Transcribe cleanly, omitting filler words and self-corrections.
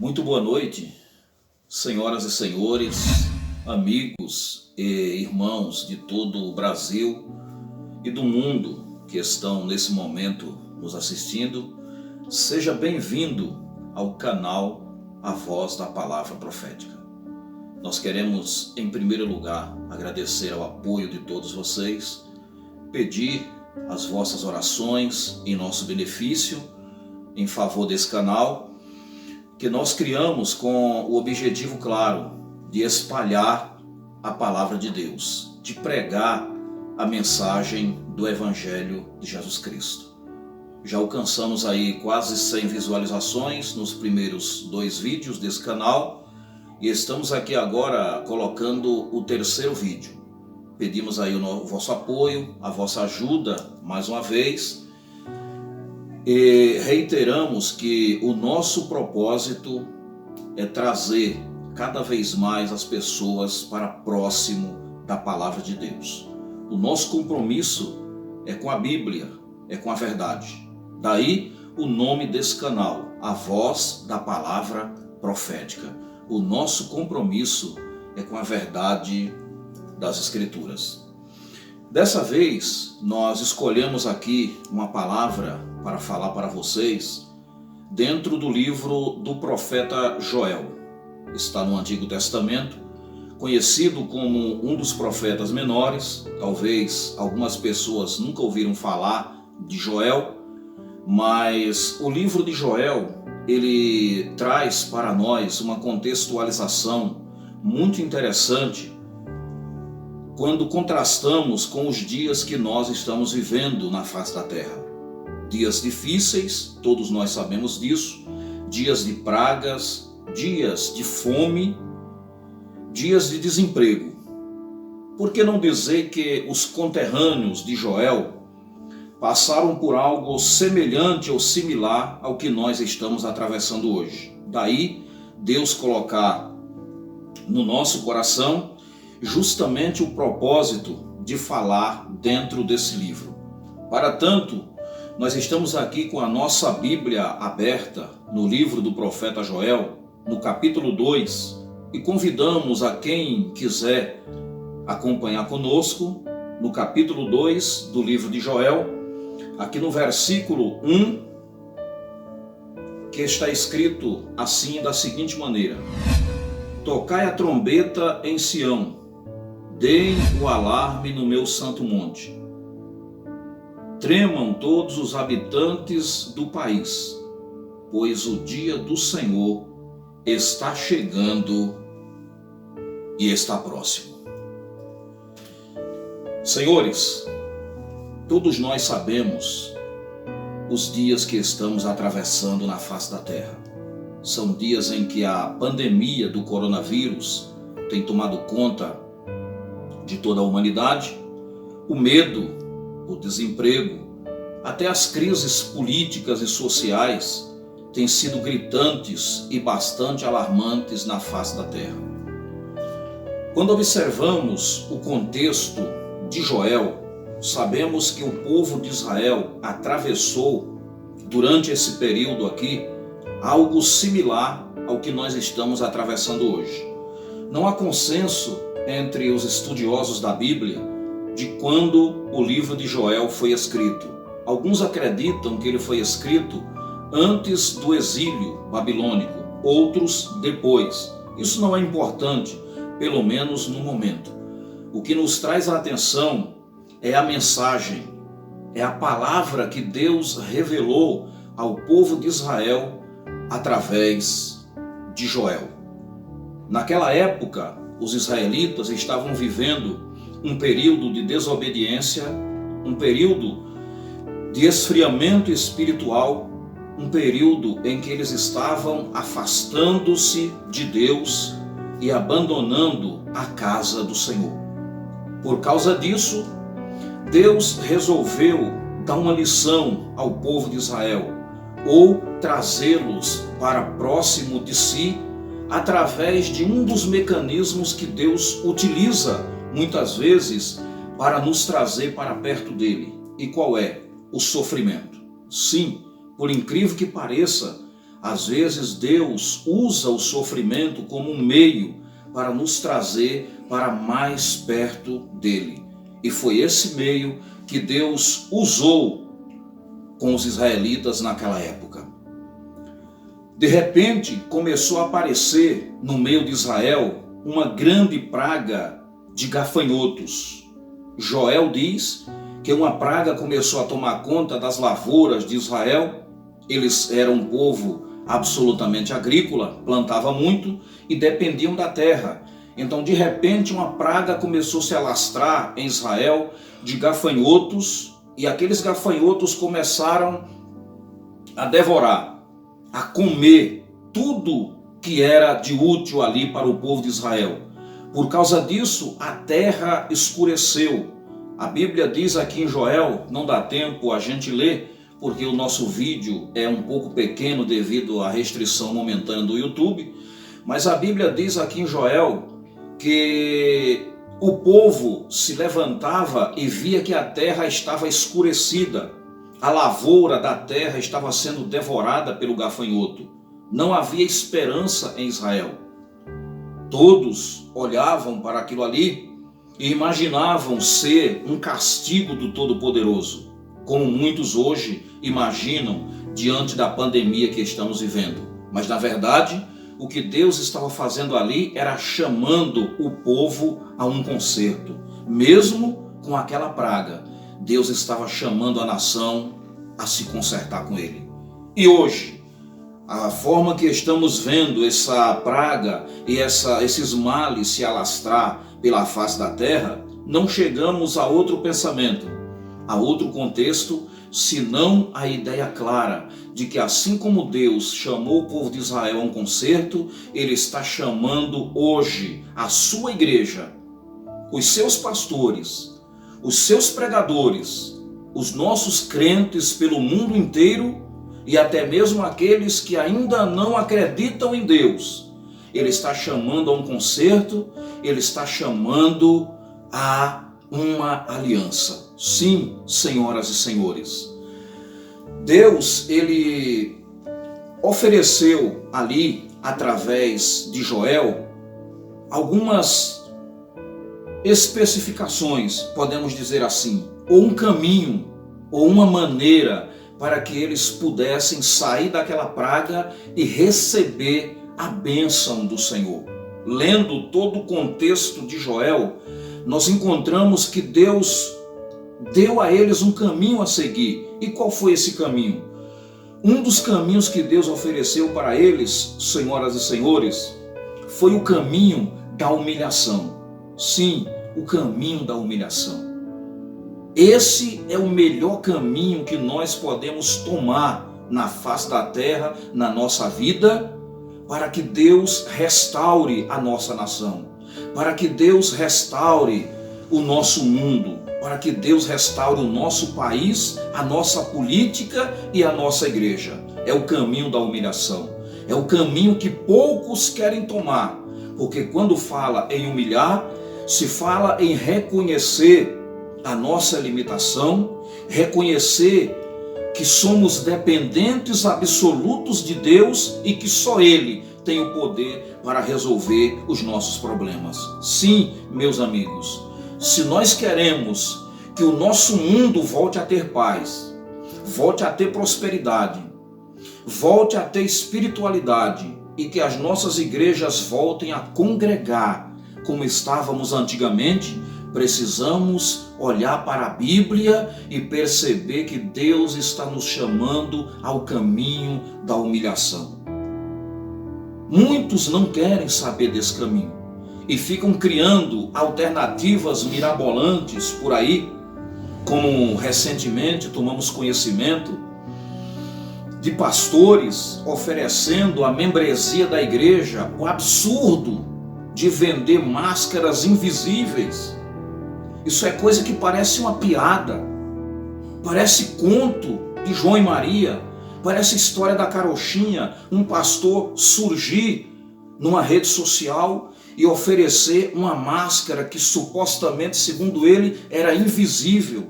Muito boa noite, senhoras e senhores, amigos e irmãos de todo o Brasil e do mundo que estão nesse momento nos assistindo. Seja bem-vindo ao canal A Voz da Palavra Profética. Nós queremos, em primeiro lugar, agradecer ao apoio de todos vocês, pedir as vossas orações em nosso benefício, em favor desse canal, que nós criamos com o objetivo claro de espalhar a palavra de Deus, de pregar a mensagem do Evangelho de Jesus Cristo. Já alcançamos aí quase 100 visualizações nos primeiros 2 vídeos desse canal e estamos aqui agora colocando o 3º vídeo. Pedimos aí o vosso apoio, a vossa ajuda mais uma vez. E reiteramos que o nosso propósito é trazer cada vez mais as pessoas para próximo da palavra de Deus. O nosso compromisso é com a Bíblia, é com a verdade. Daí o nome desse canal, A Voz da Palavra Profética. O nosso compromisso é com a verdade das Escrituras. Dessa vez, nós escolhemos aqui uma palavra para falar para vocês dentro do livro do profeta Joel. Está no Antigo Testamento, conhecido como um dos profetas menores. Talvez algumas pessoas nunca ouviram falar de Joel, mas o livro de Joel, ele traz para nós uma contextualização muito interessante quando contrastamos com os dias que nós estamos vivendo na face da terra. Dias difíceis, todos nós sabemos disso, dias de pragas, dias de fome, dias de desemprego. Por que não dizer que os conterrâneos de Joel passaram por algo semelhante ou similar ao que nós estamos atravessando hoje? Daí, Deus colocar no nosso coração justamente o propósito de falar dentro desse livro. Para tanto, nós estamos aqui com a nossa Bíblia aberta no livro do profeta Joel, no capítulo 2, e convidamos a quem quiser acompanhar conosco no capítulo 2 do livro de Joel, aqui no versículo 1, que está escrito assim, da seguinte maneira: Tocai a trombeta em Sião, deem o alarme no meu santo monte. Tremam todos os habitantes do país, pois o dia do Senhor está chegando e está próximo. Senhores, todos nós sabemos os dias que estamos atravessando na face da terra. São dias em que a pandemia do coronavírus tem tomado conta de toda a humanidade. O medo, o desemprego, até as crises políticas e sociais têm sido gritantes e bastante alarmantes na face da terra. Quando observamos o contexto de Joel, sabemos que o povo de Israel atravessou, durante esse período aqui, algo similar ao que nós estamos atravessando hoje. Não há consenso entre os estudiosos da Bíblia de quando o livro de Joel foi escrito. Alguns acreditam que ele foi escrito antes do exílio babilônico, outros depois. Isso não é importante, pelo menos no momento. O que nos traz a atenção é a mensagem, é a palavra que Deus revelou ao povo de Israel através de Joel. Naquela época, os israelitas estavam vivendo um período de desobediência, um período de esfriamento espiritual, um período em que eles estavam afastando-se de Deus e abandonando a casa do Senhor. Por causa disso, Deus resolveu dar uma lição ao povo de Israel, ou trazê-los para próximo de si, através de um dos mecanismos que Deus utiliza muitas vezes para nos trazer para perto dele. E qual é? O sofrimento. Sim, por incrível que pareça, Às vezes Deus usa o sofrimento como um meio para nos trazer para mais perto dele. E foi esse meio que Deus usou com os israelitas naquela época. De repente, começou a aparecer no meio de Israel uma grande praga de gafanhotos. Joel diz que uma praga começou a tomar conta das lavouras de Israel. Eles eram um povo absolutamente agrícola, plantava muito e dependiam da terra. Então, de repente, uma praga começou a se alastrar em Israel de gafanhotos, e aqueles gafanhotos começaram a devorar, a comer tudo que era de útil ali para o povo de Israel. Por causa disso, a terra escureceu. A Bíblia diz aqui em Joel, não dá tempo a gente ler, porque o nosso vídeo é um pouco pequeno devido à restrição momentânea do YouTube, mas a Bíblia diz aqui em Joel que o povo se levantava e via que a terra estava escurecida, a lavoura da terra estava sendo devorada pelo gafanhoto. Não havia esperança em Israel. Todos olhavam para aquilo ali e imaginavam ser um castigo do Todo-Poderoso, como muitos hoje imaginam diante da pandemia que estamos vivendo. Mas na verdade, o que Deus estava fazendo ali era chamando o povo a um conserto. Mesmo com aquela praga, Deus estava chamando a nação a se consertar com ele. E hoje, a forma que estamos vendo essa praga e esses males se alastrar pela face da terra, não chegamos a outro pensamento, a outro contexto, senão a ideia clara de que assim como Deus chamou o povo de Israel a um conserto, Ele está chamando hoje a sua igreja, os seus pastores, os seus pregadores, os nossos crentes pelo mundo inteiro e até mesmo aqueles que ainda não acreditam em Deus. Ele está chamando a um conserto, Ele está chamando a uma aliança. Sim, senhoras e senhores, Deus, Ele ofereceu ali, através de Joel, algumas especificações, podemos dizer assim, ou um caminho, ou uma maneira para que eles pudessem sair daquela praga e receber a bênção do Senhor. Lendo todo o contexto de Joel, nós encontramos que Deus deu a eles um caminho a seguir. E qual foi esse caminho? Um dos caminhos que Deus ofereceu para eles, senhoras e senhores, foi o caminho da humilhação. Sim, o caminho da humilhação. Esse é o melhor caminho que nós podemos tomar na face da terra, na nossa vida, para que Deus restaure a nossa nação, para que Deus restaure o nosso mundo, para que Deus restaure o nosso país, a nossa política e a nossa igreja. É o caminho da humilhação. É o caminho que poucos querem tomar, porque quando fala em humilhar, se fala em reconhecer a nossa limitação, reconhecer que somos dependentes absolutos de Deus e que só Ele tem o poder para resolver os nossos problemas. Sim, meus amigos, se nós queremos que o nosso mundo volte a ter paz, volte a ter prosperidade, volte a ter espiritualidade e que as nossas igrejas voltem a congregar como estávamos antigamente, precisamos olhar para a Bíblia e perceber que Deus está nos chamando ao caminho da humilhação. Muitos não querem saber desse caminho e ficam criando alternativas mirabolantes por aí, como recentemente tomamos conhecimento de pastores oferecendo a membresia da igreja, o absurdo de vender máscaras invisíveis. Isso é coisa que parece uma piada, parece conto de João e Maria, parece história da carochinha, um pastor surgir numa rede social e oferecer uma máscara que supostamente, segundo ele, era invisível.